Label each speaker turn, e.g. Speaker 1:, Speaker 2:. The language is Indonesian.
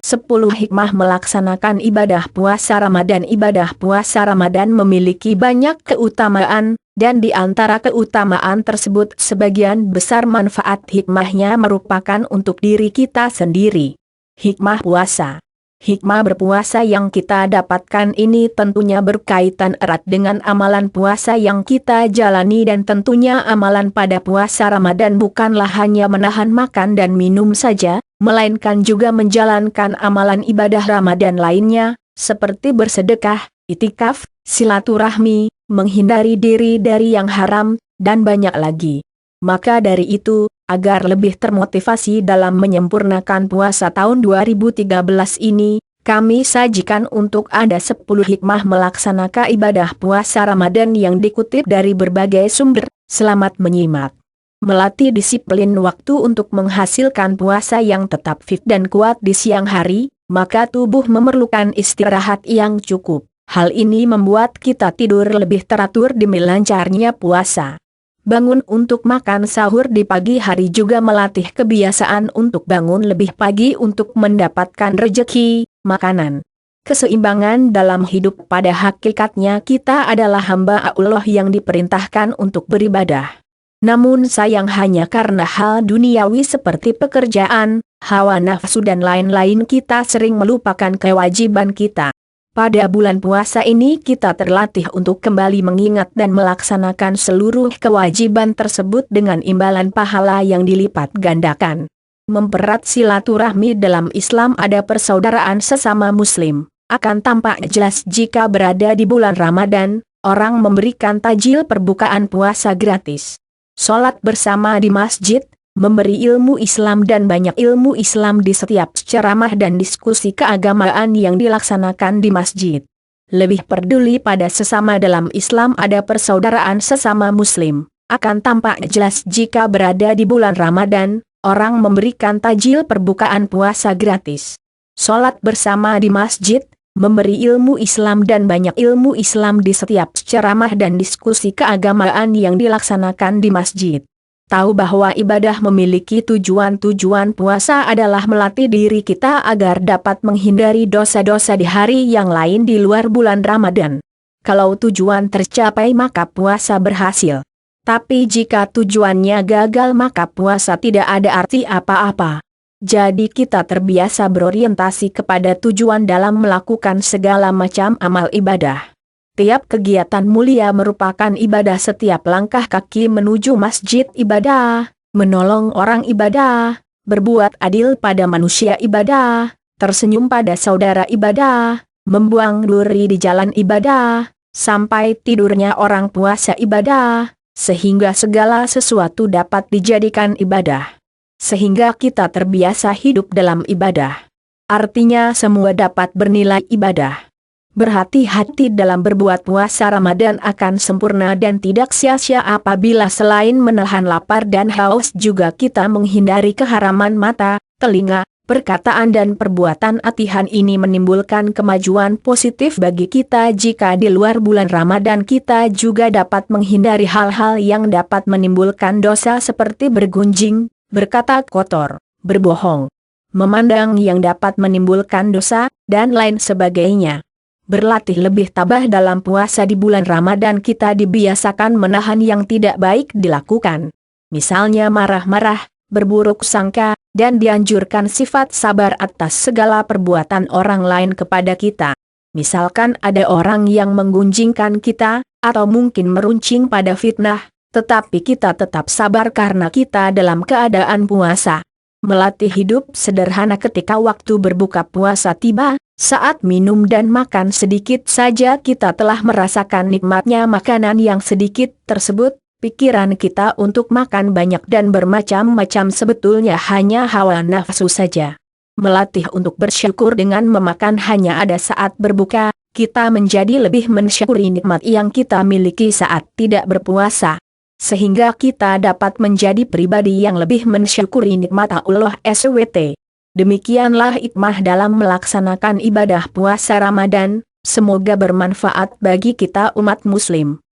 Speaker 1: 10 hikmah melaksanakan ibadah puasa Ramadan. Ibadah puasa Ramadan memiliki banyak keutamaan, dan di antara keutamaan tersebut sebagian besar manfaat hikmahnya merupakan untuk diri kita sendiri. Hikmah puasa. Hikmah berpuasa yang kita dapatkan ini tentunya berkaitan erat dengan amalan puasa yang kita jalani, dan tentunya amalan pada puasa Ramadan bukanlah hanya menahan makan dan minum saja, melainkan juga menjalankan amalan ibadah Ramadan lainnya, seperti bersedekah, itikaf, silaturahmi, menghindari diri dari yang haram, dan banyak lagi. Maka dari itu, agar lebih termotivasi dalam menyempurnakan puasa tahun 2013 ini, kami sajikan untuk Anda 10 hikmah melaksanakan ibadah puasa Ramadan yang dikutip dari berbagai sumber. Selamat menyimak. Melatih disiplin waktu untuk menghasilkan puasa yang tetap fit dan kuat di siang hari, maka tubuh memerlukan istirahat yang cukup. Hal ini membuat kita tidur lebih teratur demi lancarnya puasa. Bangun untuk makan sahur di pagi hari juga melatih kebiasaan untuk bangun lebih pagi untuk mendapatkan rejeki, makanan. Keseimbangan dalam hidup. Pada hakikatnya kita adalah hamba Allah yang diperintahkan untuk beribadah. Namun sayang hanya karena hal duniawi seperti pekerjaan, hawa nafsu dan lain-lain kita sering melupakan kewajiban kita. Pada bulan puasa ini kita terlatih untuk kembali mengingat dan melaksanakan seluruh kewajiban tersebut dengan imbalan pahala yang dilipat gandakan. Mempererat silaturahmi. Dalam Islam ada persaudaraan sesama muslim. Akan tampak jelas jika berada di bulan Ramadan, orang memberikan tajil perbukaan puasa gratis. Sholat bersama di masjid, memberi ilmu Islam dan banyak ilmu Islam di setiap ceramah dan diskusi keagamaan yang dilaksanakan di masjid. Lebih peduli pada sesama. Dalam Islam ada persaudaraan sesama muslim. Akan tampak jelas jika berada di bulan Ramadan, orang memberikan tajil perbukaan puasa gratis. Sholat bersama di masjid, memberi ilmu Islam dan banyak ilmu Islam di setiap ceramah dan diskusi keagamaan yang dilaksanakan di masjid. Tahu bahwa ibadah memiliki tujuan puasa adalah melatih diri kita agar dapat menghindari dosa-dosa di hari yang lain di luar bulan Ramadan. Kalau tujuan tercapai maka puasa berhasil. Tapi jika tujuannya gagal maka puasa tidak ada arti apa-apa. Jadi kita terbiasa berorientasi kepada tujuan dalam melakukan segala macam amal ibadah. Tiap kegiatan mulia merupakan ibadah. Setiap langkah kaki menuju masjid ibadah, menolong orang ibadah, berbuat adil pada manusia ibadah, tersenyum pada saudara ibadah, membuang duri di jalan ibadah, sampai tidurnya orang puasa ibadah, sehingga segala sesuatu dapat dijadikan ibadah. Sehingga kita terbiasa hidup dalam ibadah. Artinya semua dapat bernilai ibadah. Berhati-hati dalam berbuat. Puasa Ramadan akan sempurna dan tidak sia-sia apabila selain menahan lapar dan haus juga kita menghindari keharaman mata, telinga, perkataan dan perbuatan. Latihan ini menimbulkan kemajuan positif bagi kita. Jika di luar bulan Ramadan kita juga dapat menghindari hal-hal yang dapat menimbulkan dosa seperti bergunjing, berkata kotor, berbohong, memandang yang dapat menimbulkan dosa, dan lain sebagainya. Berlatih lebih tabah dalam puasa. Di bulan Ramadan kita dibiasakan menahan yang tidak baik dilakukan. Misalnya marah-marah, berburuk sangka, dan dianjurkan sifat sabar atas segala perbuatan orang lain kepada kita. Misalkan ada orang yang menggunjingkan kita, atau mungkin meruncing pada fitnah, tetapi kita tetap sabar karena kita dalam keadaan puasa. Melatih hidup sederhana. Ketika waktu berbuka puasa tiba, saat minum dan makan sedikit saja kita telah merasakan nikmatnya makanan yang sedikit tersebut. Pikiran kita untuk makan banyak dan bermacam-macam sebetulnya hanya hawa nafsu saja. Melatih untuk bersyukur dengan memakan hanya ada saat berbuka, kita menjadi lebih mensyukuri nikmat yang kita miliki saat tidak berpuasa. Sehingga kita dapat menjadi pribadi yang lebih mensyukuri nikmat Allah SWT. Demikianlah hikmah dalam melaksanakan ibadah puasa Ramadan. Semoga bermanfaat bagi kita umat muslim.